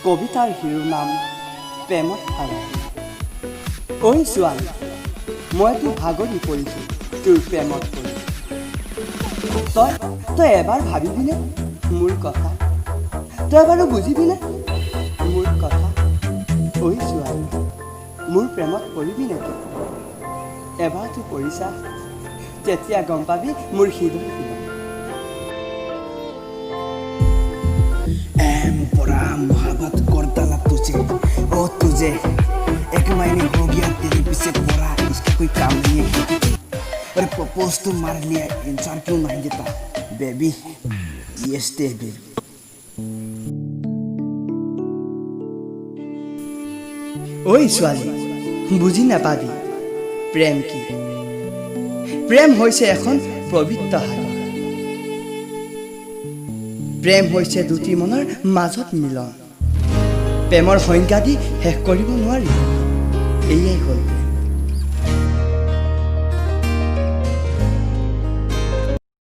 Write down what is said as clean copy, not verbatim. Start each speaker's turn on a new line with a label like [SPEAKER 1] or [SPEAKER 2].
[SPEAKER 1] কবিতাৰ শিৰোনাম প্ৰেমত হাৰা। ঐ ছোৱালী, মইতো ভাগৰি পৰিছোঁ তোৰ প্ৰেমত পৰি। তই এবাৰ ভাবিবিনে মোৰ কথা? তই এবাৰো বুজিবিনে মোৰ কথা? ঐ ছোৱালী, মোৰ প্ৰেমত পৰিবি নেকি? এবাৰতো পৰিছা, তেতিয়া গম পাবি মোৰ হৃদয় কিমান।
[SPEAKER 2] बड़ा मोहब्बत करता ना तुझे, ओ तुझे एक महीने हो गया तेरे पीछे पड़ा, इसका कोई काम नहीं है। अरे प्रपोज तो मार लिया, इंसान क्यों नहीं देता बेबी? Yes day baby.
[SPEAKER 1] ঐ ছোৱালী, বুজি নাপাবি প্ৰেম কি? প্ৰেম হৈছে এখন পবিত্ৰ সাগৰ। প্ৰেম হৈছে দুটি মনৰ মাজত মিলন। প্ৰেমৰ সংজ্ঞা দি শেষ কৰিব নোৱাৰি, এয়াই হ'ল